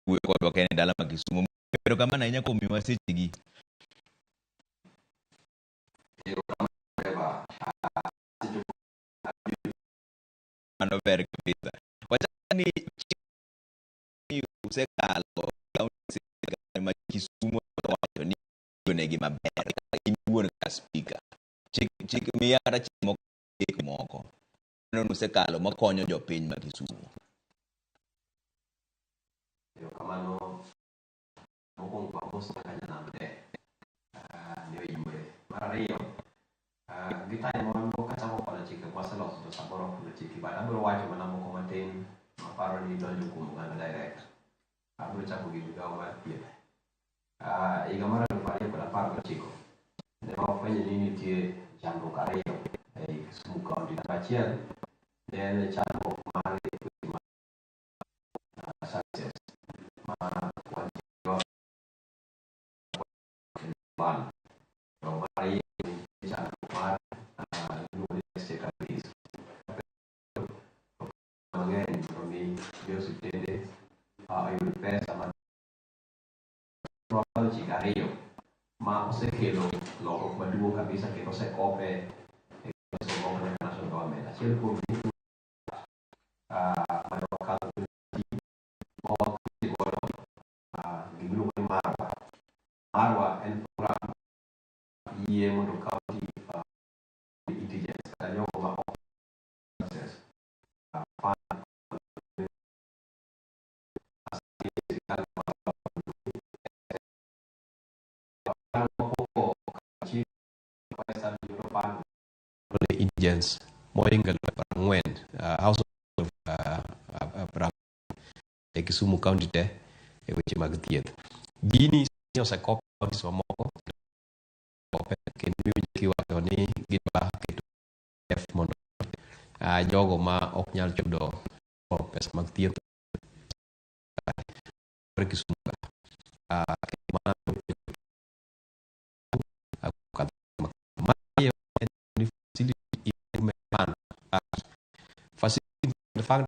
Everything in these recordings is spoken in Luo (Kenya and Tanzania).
wuoyo kodwa ka en e dala ma Kisumu. Pero kamano ahinya kuom miwa sechegi. Mano ber kabisa. Wachani usekalo kaunti ma Kisumu wacho ni onegi maber. In wuon ka speaker. Chik miya kata chik moko. Mano usekalo makonyo jopiny ma Kisumu. Kamano mokwongo wamos nyaka nyanamde ne oyimore. Mar ariyo, gi time moro kachako koda chike kwaseloso to samoro koda chike but abiro wacho mana moko matin maparo ni donjo kuom oganda direct. Abiro chako gi migawo mar thieth. Higa mar 2019 ne wafwenyo ni nitie chandruok ariyo ei Kisumu County. Namba achiel ne en chandruok mar services ma wantiyo ban to mar ariyo chandruok mar state police mang'eny mondo mi jo osiptende oyud pesa ma chike ariyo ma osekelo lokruok maduong' kabisa kendo osekope e national government. Achiel kuom Marwa en program yie mondo county intelligence kata jogo ma intelligence moinga ngwen house of Kisumu County te e weche mag thieth. Gini osekope counties mamoko kendo miyo kiwacho ni giba keto F mondo jogo ma ok nyal chudo pesa mag thieth Kisumu facility the fact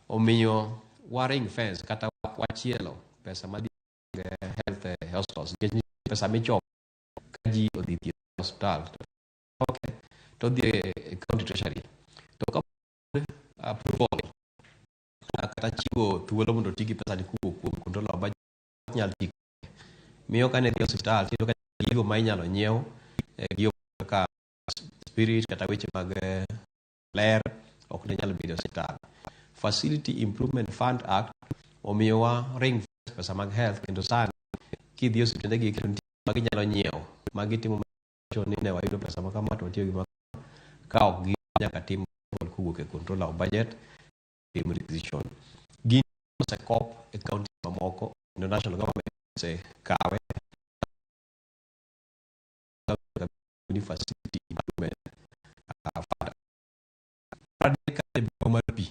omiyo waring fence kata wachielo pesa ma health hospitals pesa michoko ka ji odhi thieth hospital okay to dhi county treasury to ka approval kata chiwo thuolo mondo tigi pesa ni kuo kuom control of budget nyal tik miyo ka ne dhi hospital tiyo ka gigo ma inyalo nyiew gigo ka spirit kata weche mag ler ok ne nyalo bedo hospital. Facility Improvement Fund Act omiyowa ring pesa mag health kendo sani kidhi hospitende gi kendo magi nyalo nyiew magi timo ni ne wayudo pesa ma kama to tiyo gi ka ok gi nyaka tim kuwuok e control of budget tim requisition. Gini osekop e county mamoko kendo national government osekawe ni facility improvement fund. Radika e mar pi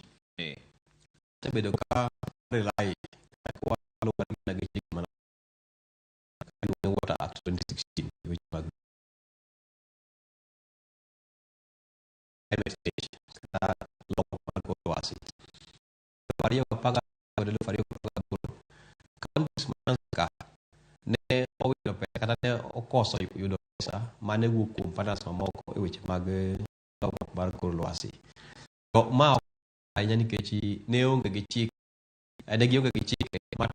bedo ka rely walo na gi mana Water Act 2016 which was MSH local wasi vario paga de vario paga counties manka ne owido pesa kata ne okoso yudo pesa mane wuok kuom partners mamoko e weche mag lokruok mar kor lwasi. To ma ahinya nikech ne onge gi chik ne gionge gi chik mar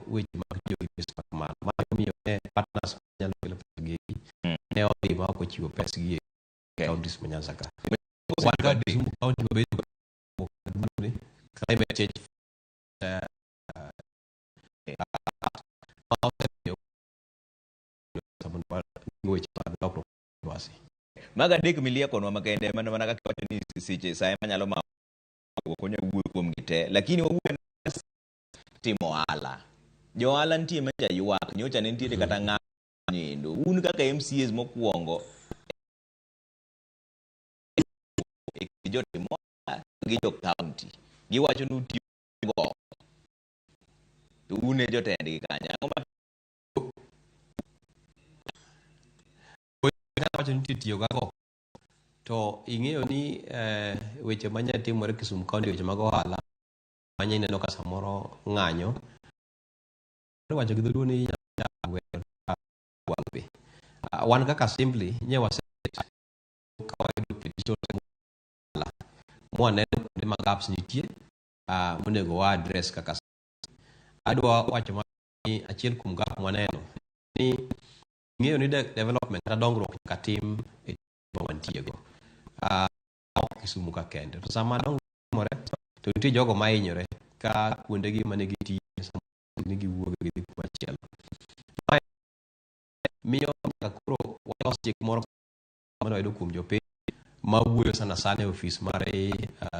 weche mag tiyo gi pesa kamano mar miyo ne partners nyalo kelo pesa gi ne odhi ma ok ochiwo pesa gi counties ma Nyanza ka wan ka Kisumu county obedo ni climate change Maga dek milia konwa makende mana mana kaka wacho ni siche sa ema nyalo ma konyo wuoyo kuom gite lakini wawuoyo timo ohala. Jo ohala nitie ma jayuak nyocha ne nitiere kata ng'anyendo un kaka MCAs mokwongo jo timo gi jo county giwacho ni utiyo go to une jotendgi kanya wacho ni tiyo gago to ing'eyo ni weche manya timore Kisumu County weche mag ohala manya ineno ka samoro ng'anyo wacho gi dhoduo ni wan kaka assembly nyewa kawayudo petitions mwaneno kuonde ma gaps nitie monego wa address kaka adwa wacho ni achiel kuom gap mwaneno ni ng'eyo ni development kata dongruok nyaka tim e bombe mantiego Kisumu ka kende. To sama dongruok timore to nitie jogo ma hinyore ka kuondegi mane gitie ni giwuok gidhi kumachielo. Miyo koro walos chik moro mane wayudo kuom jopiny mawuoyo sana sana e ofis mar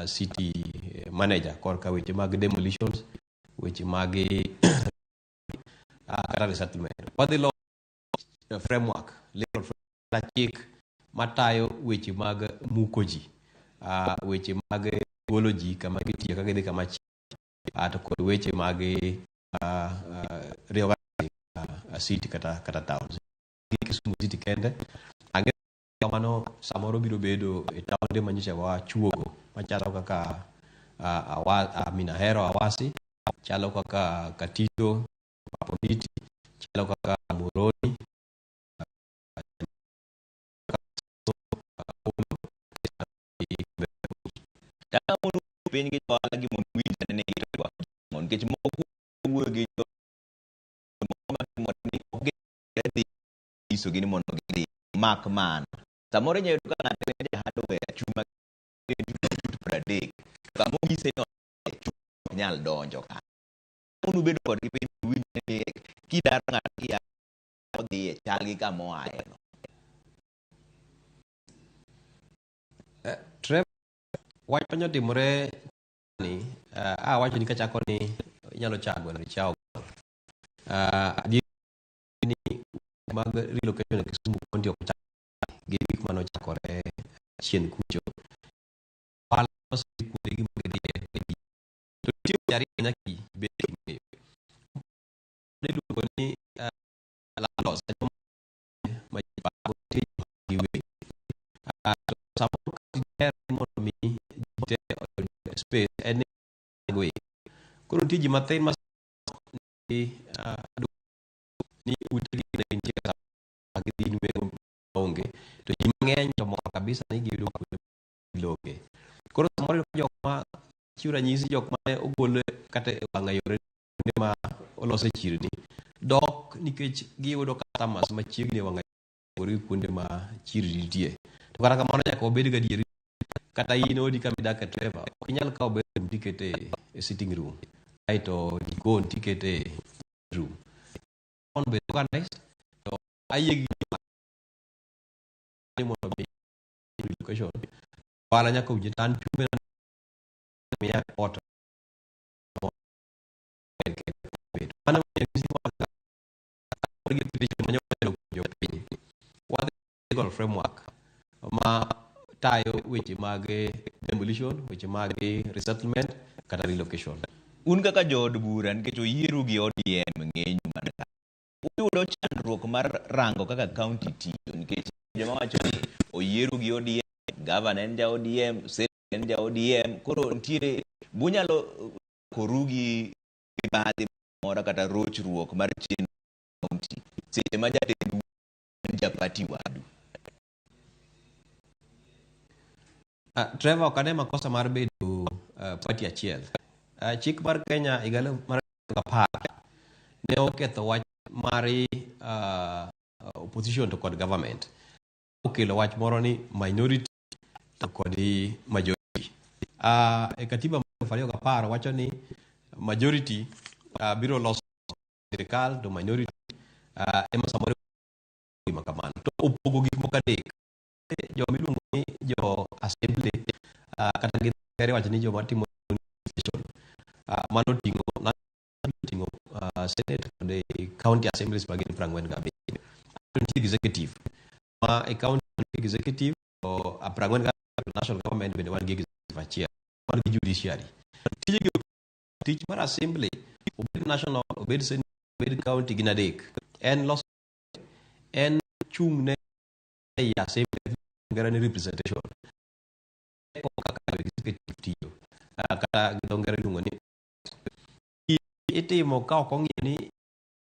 city manager korka weche mag demolitions, weche mag kata resettlement. Wadhi lo framework, legal framework, chik matayo weche mag muko ji, weche mag golo ji kama gitie ka gidhi kama to kod weche mag reorganizing city kata towns. Kisumu city kende ang'e kamano samoro biro bedo e taonde manyicha wa chuogo machalo kaka Minahero, Awasi, chalo kaka Katito, Paponiti, chalo kaka Moroni, piny gi wala gi mon winja ne ito mon ke mo ku gi to mo ni oge di iso gini mon gi mak man samore nyedo ka ng'ato ne hado we chuma pradek kamo gise no nyal donjo ka unu bedo kod gi piny winja ne kidar ng'ato ya odhi chal gi kamo aye no wach manyotimore ni wacho ni kachako ni inyalo chago na chao ni mag relocation e Kisumu County ok gi gik mano chakore chien kucho wala kuonde gi mag dhie to tiyo yari nyaki beti ng'eyo ne luongo ni landlords ma jipago giwe samoro mondo mi space and way koro tiji mathin mas ni utili ne nchika agidhi nwe onge to ji mang'eny to moko kabisa ni giyudo kuonde loke koro samoro jok ma chiwo ranyisi jok ma ogol kata e wang'a yore ma olose chirni dok nikech giyudo customers machiegni e wang'a yore kuonde ma chirni nitie to kata kamano nyaka obed gadieri kata in odi ka midake Trevor ok inyal kawo bedroom tikete e sitting room aito jikon tikete room on be ka nice to ayegi ni mondo be education wala nyaka uje tan chume na miya ot ana legal framework ma tayo weche mag demolition, weche mag resettlement kata relocation. Un kaka jood bura nikech oyieru gi ODM ng'enyu mana uyudo chandruok mar rango kaka county tiyo nikech joma wacho ni oyieru gi ODM, governor en ja ODM, senate en ja ODM, koro ntiere bunyalo korugi baadhi mora kata rochruok mar chenro county seche ma jatend ja party wadu. Trevor kane makosa mar bedo party achiel. Chik mar Kenya igalo mar 10 ne oketho wach mari opposition to kod government. Okelo wach moro ni minority to kod majority. E katiba mar 2010 wacho ni majority biro loso sirikal to minority ema samoro makamano. To opogo gik moko adek. Jo miluongo ni jo assembly kata gere wacho ni jo matimo mano tingo senate kod county assemblies magin 47 executive ma e county executive o 47 national government bende wan gi executive achiel wan gi judiciary tich mar assembly obed national obed senate obed county gin adek en los en chung ne assembly ngara ni representation kaka executive tiyo kata gidongere lungo ni itimo ka ok ong'e ni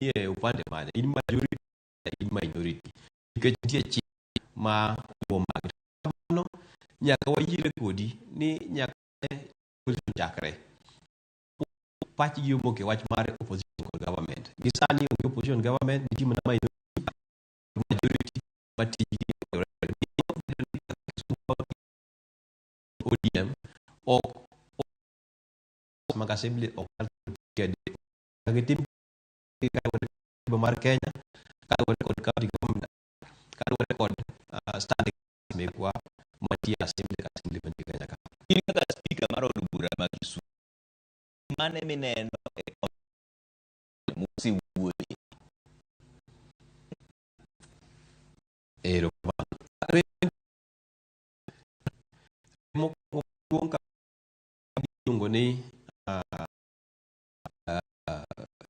nie upande mane, in majority, in minority. Nikech nitie chik ma mag no nyaka wayire kodi ni nyaka opposition chakre. Pach gi omoke wach mar opposition kod government. Gisani onge opposition government, nitie mana majority matigi ODM ok mag assembly ok kagitim mar Kenya kaluwore kod county government kaluwore kod standing mekwa matie assembly mantie Kenya ka. In kaka speaker mar od bura ma Kisumu, mane mineno musi wuoyi? Iluongo ni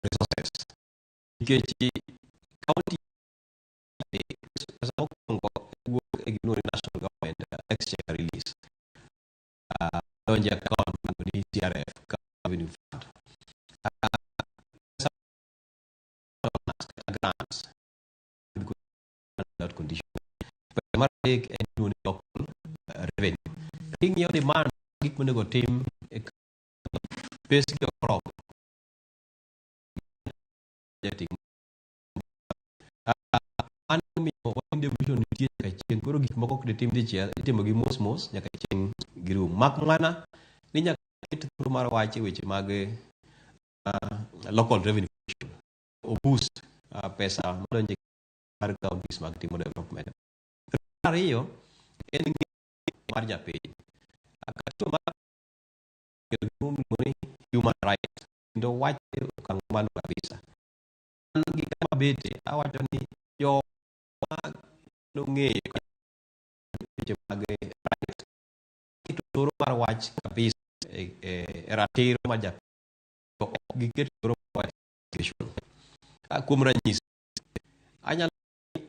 resources. Nikech county national government exchequer release donje account ni CRF revenue fund grants that condition mar take and local revenue thing your demand gik monego tim basically crop division nitie nyaka chieng' koro gik moko ok tim dichiel itimo gi mos nyaka chieng' girum mak mana ni nyaka ket thuro mar wach e weche mag local revenue o boost pesa madonje mar counties mag timo development. Ariyo en mar japiny akato mar human right ndo wach okang' malo kabisa an gi kama bete awacho ni yo nong'eyo weche mag right ito thoro mar wach kabisa e ratiro mar japiny to ok giket thoro mar education. Kuom ranyisi anyalo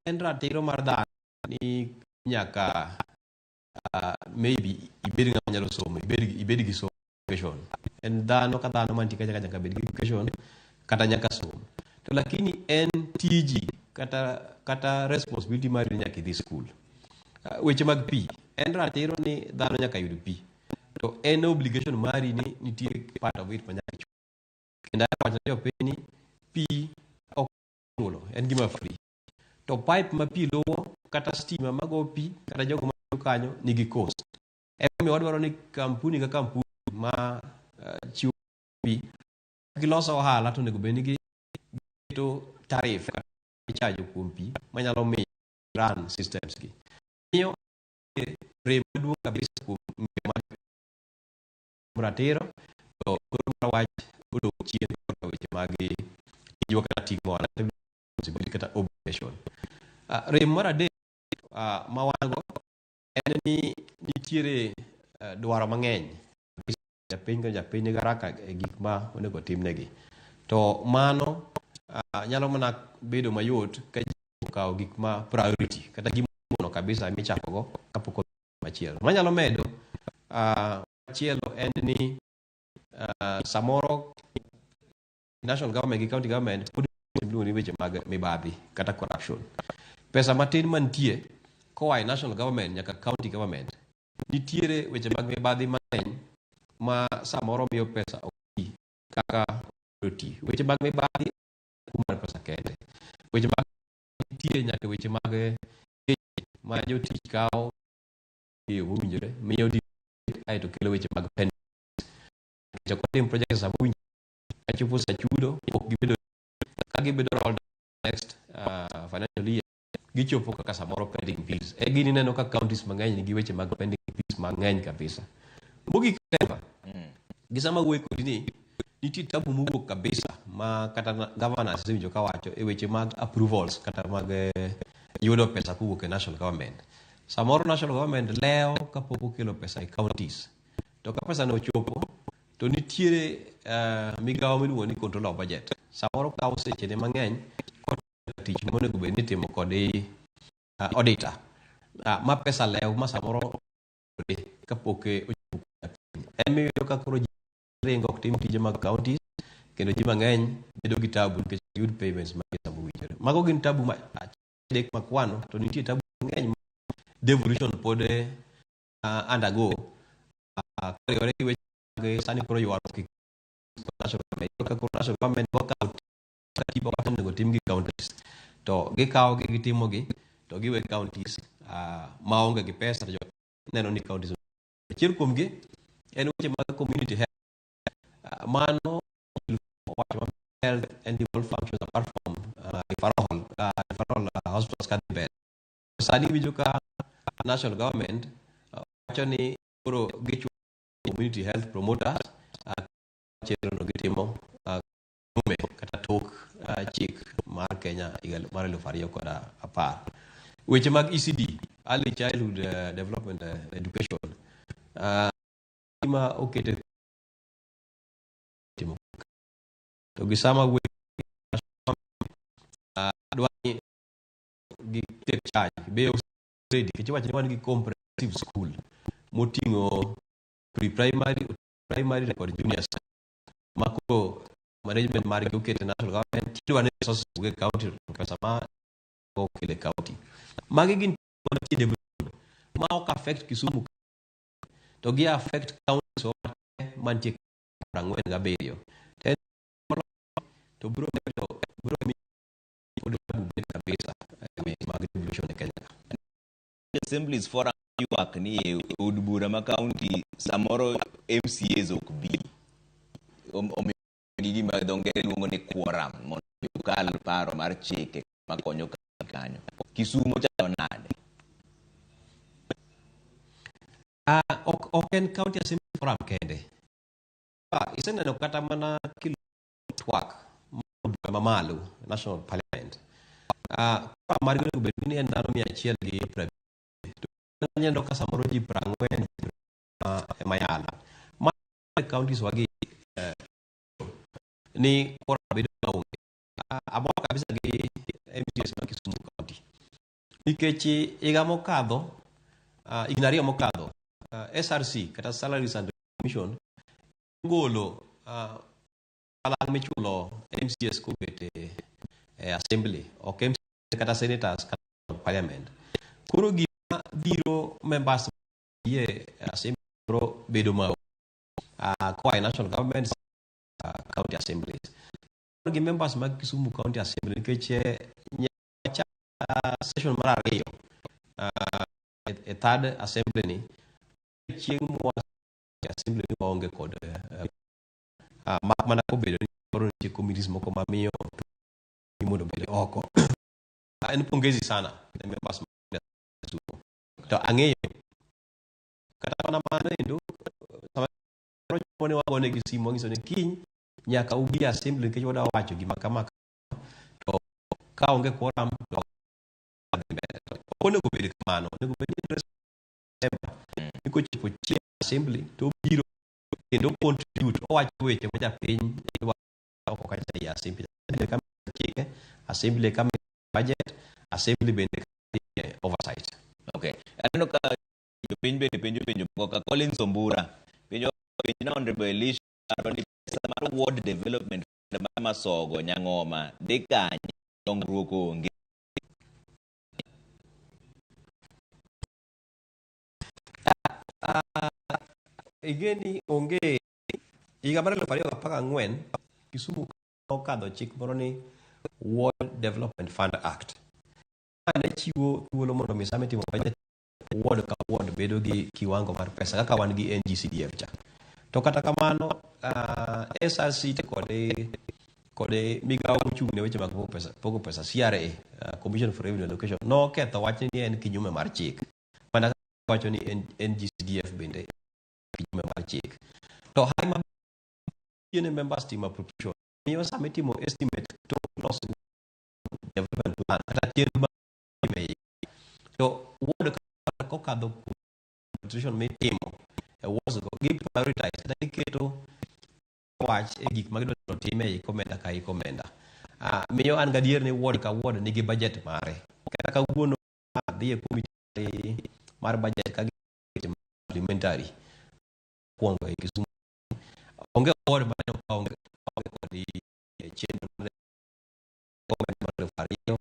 en ratiro mar dhano ni nyaka maybe ibed ng'ama nyalo somo ibed gi somo education en dhano ka dhano mantie kacha nyaka bed gi education kata nyaka somo to lakini en tiji kata responsibility mari nyaka idhi school. Weche mag pi en ratiro ni dhano nyaka yud pi to en obligation mari ni nitie part of it ma nyaka ichul kendo wacho ni jopiny ni pi ok chulo en gima free to pipe ma pi luwo kata stima mago pi kata jogo ma kanyo nigi cost. Emi wadwaro ni kampuni ka kampuni ma chiwo pi giloso ohala to nego bed ni giketo tarif ichajo kuom pi manyalo miyo run systems gi miyo rem maduong' kabisa kuom ratiro to koro mar wach odok chien kod weche mag tijwa kata timo ohala kata obligation. Rem mar adek ma wan go en ni nitiere dwaro mang'eny japiny ka japiny nigi haraka e gik ma onego timnegi to mano nyalo mana bedo mayot ka ji okawo gik ma priority kata gimono kabisa michakogo kapok machielo manyalo medo machielo en ni samoro national government gi county government ni weche mag mibadhi kata corruption. Pesa matin mantie koa e national government nyaka county government nitiere weche mag mibadhi mang'eny ma samoro miyo pesa ok kaka oti weche mag mibadhi mar pesa kende weche mag nitie nyaka weche mag ma jotich kawo e owinjore miyo ai to kelo weche mag pen to kotim project sabuny achopo sachudo ok gibedo ka gibedo rolled next financial year gichopo kaka samoro pending bills e gini neno ka counties mang'eny nigi weche mag pending bills mang'eny kabisa mogik tema gisama wuoyo kodi ni nitie tabu mowuok kabisa ma kata governors sewinjo kawacho e weche mag approvals kata mag yudo pesa kowuok e national government. Samoro national government leo kapok okelo pesa e counties to ka pesa no chopo to nitiere migawo miluongo ni control of budget samoro kawo sechene mang'eny tich monego bed ni timo kod auditor ma pesa leo ma samoro kapok ochopo emiyo ka koro ringo ok tim tije mag counties kendo ji mang'eny bedo gi tabu nikech yud payments ma mowinjore. Mago gin tabu ma adek makwano, to nitie tabu mang'eny ma devolution pod undergo koriwore gi weche mag sani koro ywaruok national government workout katiba wacho onego tim gi counties, to gikawo gi gitimo gi to giwe counties maonge gi pesa, to neno ni counties achiel kuom gi en weche mag community health. Mano wacho health and development functions apart from referral hospitals can be. Sani winjo ka national government wacho ni koro gichuo community health promoters chelo no gitimo kume kata tok chik mar Kenya mar 2010. Weche mag ECD, early childhood development education, ma okete timo to gisama dwani gi tek charge be ready kichi wacho ni wan gi comprehensive school motingo pre-primary, primary kod junior mako management mar gi okete national government tidwane resources ge county pesa ma okele county magi gin ma ok affect Kisumu to gi affect counties mantie 47 to bro mi kabisa mag devolution e Kenya. Assemblies for yuak ni od bura ma county samoro MCAs ok bi gigi ma dongere luongo ni quorum mondo yukal paro mar chike makonyo kanyo. Kisumo chalo nade? Ok en county assembly forum kende. Iseneno kata mana kilo twak mamalo national parliament. Mar gino bedo ni en dhano 150 nyendo ka samoro ji 40 mayala ma counties wagi ni kora bedo maonge abo kabisa gi MCS ma Kisumu county nikech higa mokadho ignario mokadho SRC kata Salaries and Commission golo alan michulo MCS kubete assembly ok MCS kata senators kata parliament kuro gima biro members ye assembly bro bedo ma kwa national government county assemblies gi members mag Kisumu county assembly nikech nyacha session mar ariyo third assembly ni chieng' mo assembly ni waonge kod mak mana ko bedo ni koro nitie committees moko mamiyo mondo bedo oko. En pongezi sana ne members to ang'eyo kata mana mano endo sama ne wagone gi simu ngiso ni kiny nyaka ubi assembly nikech wada wacho gima kama to ka onge quorum to onego bed kamano, onego bed ni kochopo chieng' assembly to biro kendo contribute owacho weche ma japiny oko kacha ya assembly kama chike assembly kama budget assembly bende oversight. Okay, aneno ka jopiny bende penjo ka Collins Ombura penjo na honorable Elisha ni pesa mar ward development mar Masogo Nyang'oma de kanye dongruok onge. Igeni onge higa mar 2014 Kisumu okadho chik moro ni Ward Development Fund Act. Ne chiwo thuolo mondo misame timo budget ward ka ward bedo gi kiwango mar pesa kaka wan gi NGCDF cha. To kata kamano SRC kode migawo mochung' ne weche mag pogo pesa CRA Commission for Revenue Allocation no ketho wach ni en kinyume mar chik. Mana wacho ni NGCDF bende kinyume mar chik. To haima yene members team appropriation miyo same timo estimate to los development plan kata chenro to ward ko kadho constitution mitimo was go give prioritize kata iketo wach e gik magidwaro time e komenda ka komenda miyo an gadier ni ward ka ward nigi budget mare kata kawuono dhi e committee mar budget ka implementary kuongo e Kisumu onge ward ma onge di chenro mar Fario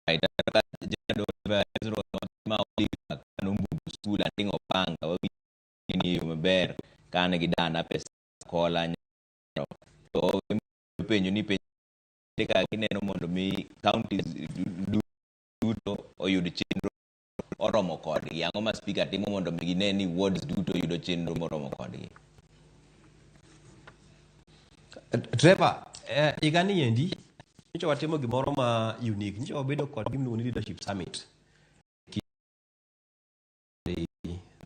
Right, kaka jado ba Ezra ma oli kanumbu school ating opanga wini maber kane gidana pesa kola nyaro to penyo ni penyo ka gineno mondo mi counties duto oyud chenro oromo kodgi yango ma speaker timo mondo mi gine ni wards duto yudo chenro moromo kodgi. Trevor, igani yendi nicho watimo gimoro ma unique nicho wabedo kod gimiluongo ni leadership summit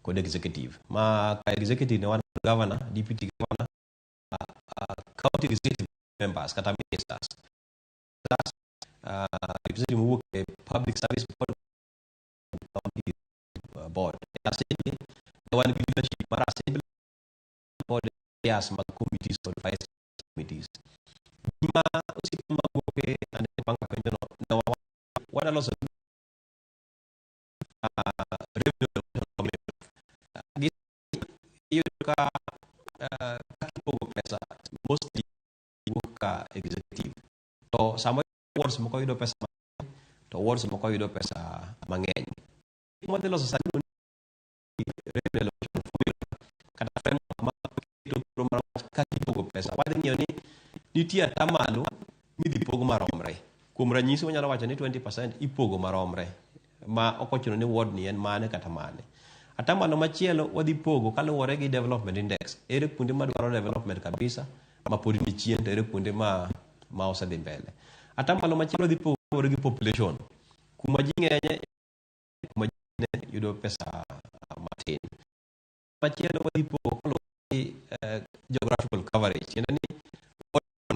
kod executive ma ka executive ne wan governor, deputy governor, county executive members kata ministers, representative who work public service board, county board, assembly the one leadership mara assembly board yes ma committees or vice committees ma usiku magoke ane panga penyo na wana loso revenue hiyo ka kipogo pesa mostly buka executive to sama words mo ko yudo pesa to words mo ko yudo pesa mangeny mo de loso sa revenue kada framework ma to program ka kipogo pesa wadhi ng'iyo ni nitie atamalo midhi pogo maromre. Kuom ranyisi wanyalo wacho ni 20% ipogo maromre ma ok ochuno ni ward ni en mane kata mane. Atamalo machielo wadhi pogo kaluwore gi development index. Ere kuonde ma dwaro development kabisa ma pod ni chien to ere kuonde ma osedhi mbele. Atamalo machielo wadhi pogo kaluwore gi population. Kuma ji ng'enye kuma ji ne yudo pesa matin. Machielo wadhi pogo kaluwore gi geographical coverage. Tiende ni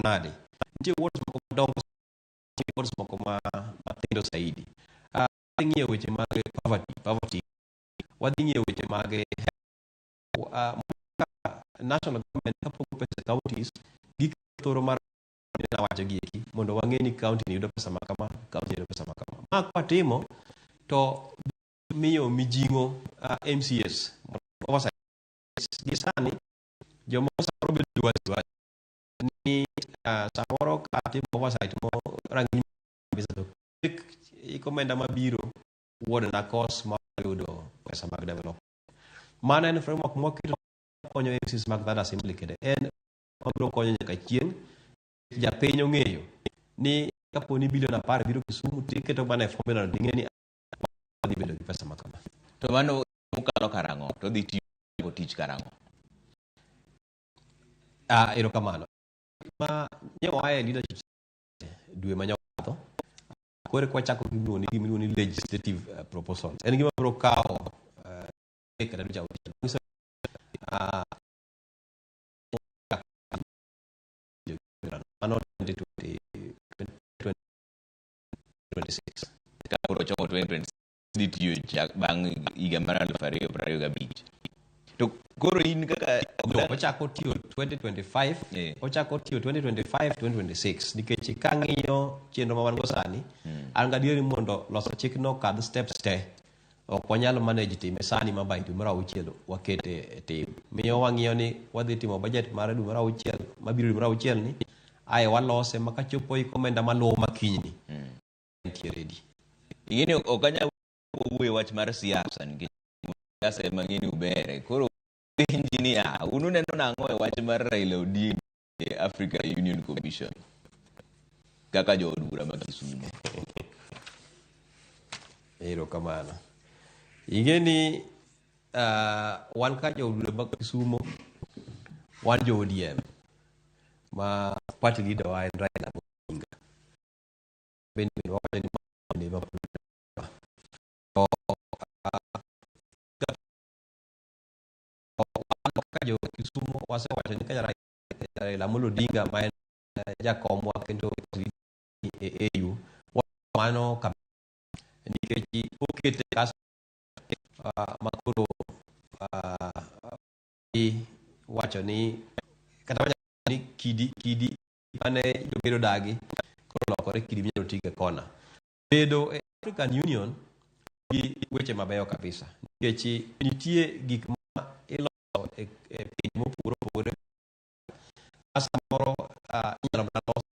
nade nitie words moko madongo, nitie words moko matindo zaidi. Wadhi ng'iyo weche mag poverty, wadhi ng'iyo weche mag national government kapogo pesa counties gi thoro mar wacho gieki mondo wang'e ni county ni yudo pesa makama, county yudo pesa makama. Ma kwatimo to miyo mijing'o MCS oversight gi sani joma osaro bedo wasi ni samoro ka timo oversight mo rang'iny bisa to ikomenda mabiro wuod na kos ma yudo pesa mag develop. Mana en framework mo kito konyo MCs mag that assembly kende en mabiro konyo nyaka chieng' japiny ong'eyo ni kapo ni bilion 10 biro Kisumu tiketo mana e formula no ing'e ni dhi bedo gi pesa makama. To mano mukalo karang'o to dhi tiyo tich karang'o? Erokamano. Ma nyowae leadership dwe manyowadho kore kwa chako gimiluongo ni legislative proposals. En gima biro kawo kata dweche auchiel. Mano 2026. Kapuro choko 2026 dhi tiyo bang' higa mar 2025. To koro in kaka ochako tiyo 2025 ochako tiyo 2025 2026 nikech kang'iyo chenro ma wan go sani an gadieri mondo loso chikno kadh steps te ok wanyalo manage time sani ma by dwe mar auchiel wakete tim. Miyo wang'iyo ni wadhi timo budget mar dwe mar auchiel mabiro dwe mar auchiel ni ae walose makachopo ikomenda maluwo makinyni nitie ready. Ing'eni ok anyal wuoyo wach mar siasa nikech siasa ema ng'eni ubere. Koro engineer unu neno nang'o e wach mar Raila Odinga e Africa Union Commission kaka jo od bura ma Kisumu? Erokamano. Ing'eni wan ka jo od bura ma Kisumu wan jo ODM ma party leader wa en Raila Odinga. Bende wawacho ni jo Kisumu wasewacho ni ka Raila Amolo Odinga ma en jakomwa kendo AU mano nikech okete kaso makoro wacho ni kata ni kidi mane jogedo dagi koro lokore kidi minyalo tiga kona bedo e African Union gi weche mabeyo kabisa nikech nitie gik ma iloso e piny mopogore opogore samoro inyalo mana los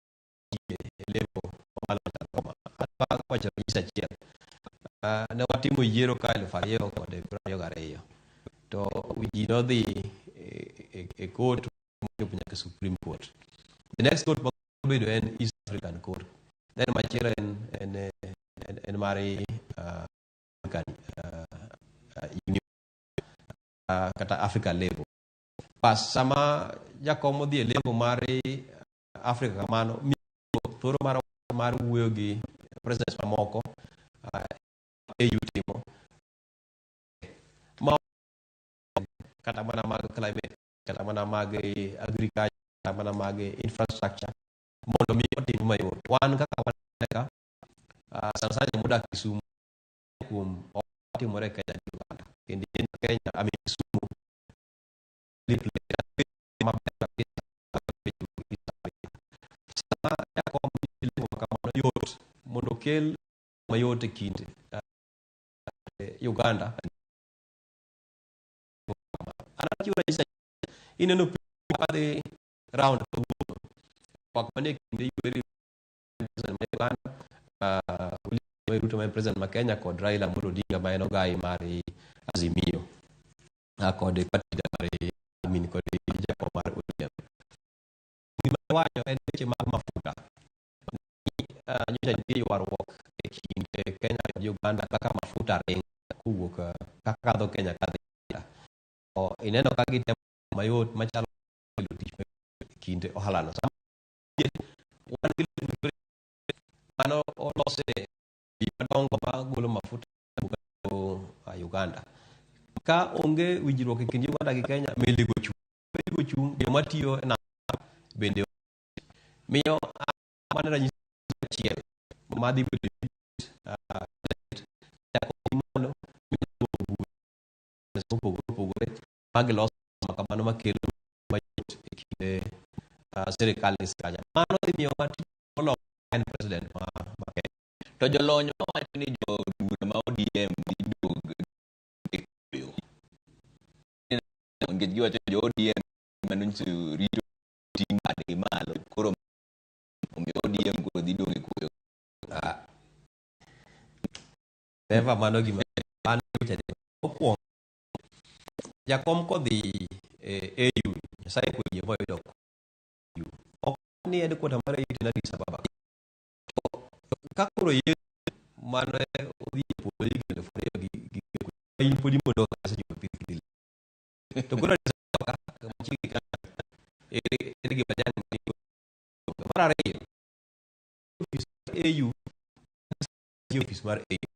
lepo malo kama apa wacho isa chiel ne watimo yiero ka 2022 to ji nodhi e court nyaka Supreme Court. The next court bedo en East African Court. Then machielo en mari African Union kata Africa Level. Pas sama jakom odhi e level mari Africa kamano thoro mar wuoyo gi presidents mamoko e yutimo ma kata mana mag climate, kata mana mag agriculture, kata mana mag infrastructure mondo mi otim mayot. Wan kaka waneka sana sana muda Kisumu kuom otimore Kenya gi Uganda. Kendo Kenya ami Kisumu yot mondo kel mayot e kind Uganda anachiwo isa ineno pade round pak mane kinde yuri Uganda Ruto ma president ma Kenya kod Raila Amolo Odinga ma en ogai mari Azimio kod partida mari min kod japo mar ODM gima wacho en weche mag mafuta nyocha nitie ywaruok e kind Kenya kod Uganda kaka mafuta ringo kowuok kadho Kenya kadhi ineno ka gitemo mayot machalo tich kinde ohala no mano olose madongo ma golo mafuta Uganda ka onge winjruok e kind Uganda gi Kenya meligo chung joma tiyo na bende miyo mana ranyisi achiel madhi bedo magiloso makamano makelo mayot e kinde sirikal ni sirkal mano dhi miyo watimo en president ma Kenya. To jolony wacho ni jo bura ma ODM dhi dog nikech giwacho jo ODM manonyiso rito ting' badgi malo koro omiyo ODM koro dhi dong' e kuyo. Never mano gima okwongo jakom kodhi AU Nyasaye kweje moyudo ok ni en kwota mar AU na Addis Ababa ka koro yie mano odhi e puodho igendo foriyo gi podi mondo kase jo pith to koro machigi ka ere gi bajan mar ariyo AU office mar AU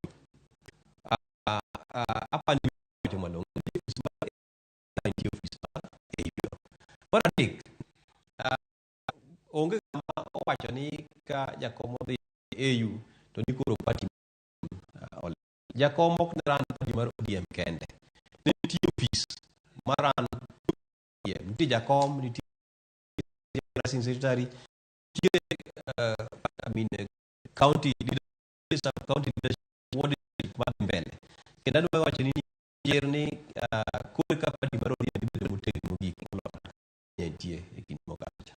apa ni malong office mar AU mar adek onge kama owacho ni ka jakom odhi AU to ni koro party jakom ok ran party mar ODM kende nitie office maran nitie jakom nitie pressing secretary nitie county leadership county leadership ward mar mbele kendo adwa wacho ni ni kore ka party mar ODM bedo motegno mogik nitie e kind mokacha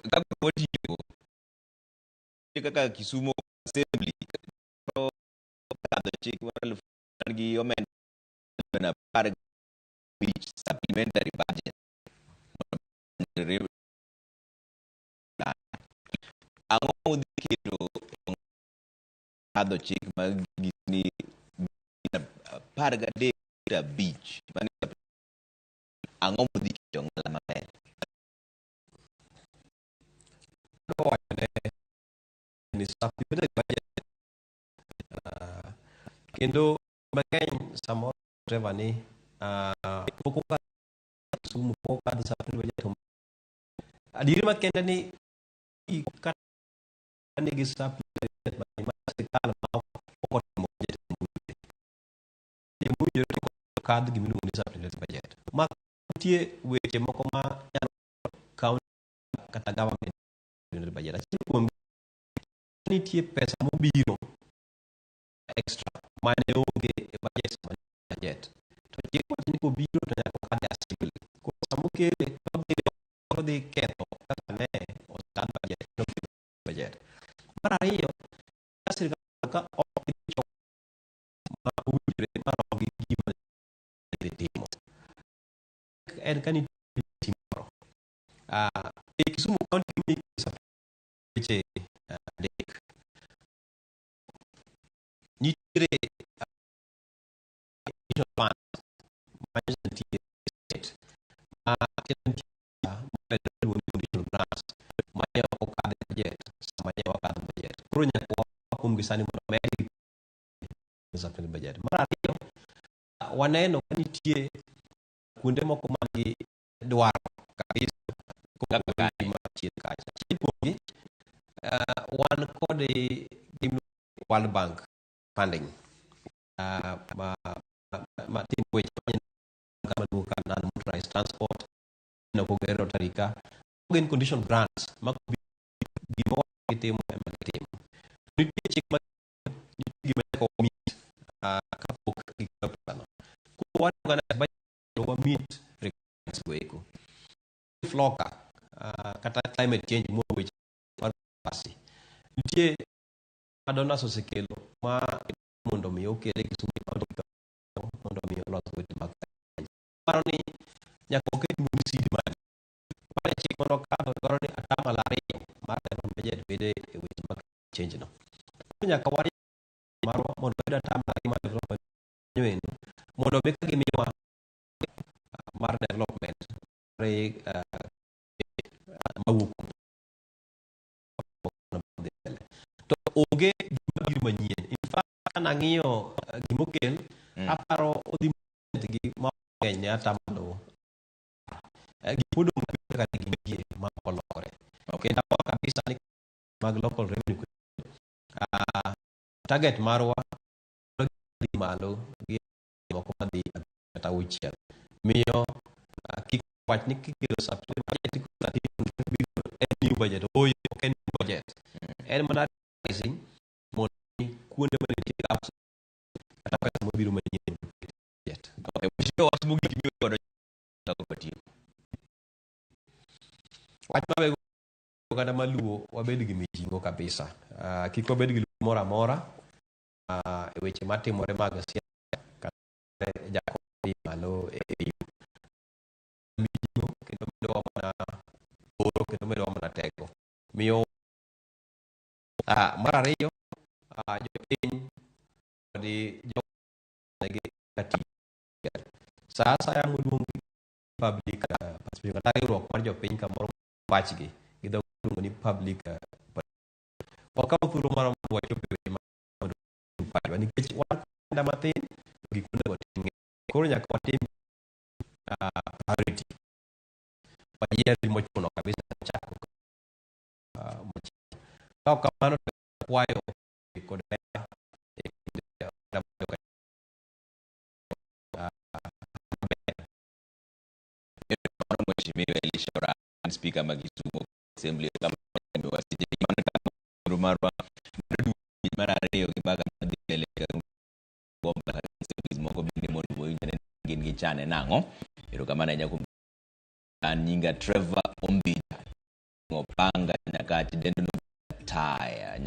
kaka otiyo kaka Kisumu Assembly to kadho chik mar gi omenda na par which supplementary budget ang'o modhi keto kadho chik mag ni par gadek abich ang'o modhi keto ng'ala maber ni supplementary budget kendo mang'eny samoro treva ni poko ka sumu poko ka supplementary budget adiri makende ni kata nigi supplementary budget ma sirkal ma ok otimo budget kadh gi miluongo ni supplementary budget ma nitie weche moko ma county kata government budget achiel kuom nitie pesa mobiro extra mane onge e budget to chik wacho ni kobiro to nyaka kadhe assembly koro samokele di keto katane o tan budget no budget mara iyo asir ka o di ma ujire mara o gi ma di timo en kan timo e kisumu county ni sa che dek ni tire no pan ma ti state ma ti ma do ni grants ma ya o ka budget sama ya o ka budget purunya ko kum gisani mo meri sa budget mara iyo waneno kanitie kuonde moko mangi dwaro kabisa kaka ma chien kacha chipogi wan kod World Bank funding ma tim weche kama duka na motorized transport na kugero tarika in condition grants ma gimo kitimo ematim nitie chik ma gima ko meet kapok gikapano ko wan ngana ba do meet requirements weko floka kata climate change mo which pasi nitie adona so sekelo ma mondo mi okele kisumi mondo mi lot with mak paroni nyako ket mun sidi man pare chik mondo ka paroni atama lari mar no budget bede with mak change no nyaka wari maro mondo beda atama lari mar development nyen mondo be ka gimiwa mar development re mawuok to oge gima manyien in fact kana ng'iyo gimokel aparo odhi gi ma ng'eny atamalo gipudo ka gimie ma olokore kendo kabisa ni mag local revenue target marwa di malo gi moko madhi kata uchiel miyo kik wach ni kikelo subsidy budget ko tati new budget oyo ken budget en mana rising mo kuonde ma nitie gaps kata pesa mabiro manyien budget okay mwisho watu mugi kimi kodo takopatio wach mabe kada maluo wabed gi mijingo kabisa kik wabed gi mora mora e weche matimore mag siasa kata jakobi malo mijingo kendo medo mana oro kendo medo mana teko miyo mar ariyo jopiny di jogi kati sa saya ngudung public participation kata riwruok mar jopiny kamoro pachgi gidongo ni public wakaw thuolo mar wacho weche ma pachwa nikech wan kenda matin gik monego tim koro nyaka watim priority wayier mochuno kabisa chako kao kamano kwayo kod mheshimiwa Elisha Oran speaker magisumo assembly kama wasije kama marwa mara reo kibaga dele bomba moko bini mo boyine ngin gi chane nango ero kama na nyakum nyinga Trevor Ombija ngopanga nyakati dendo taya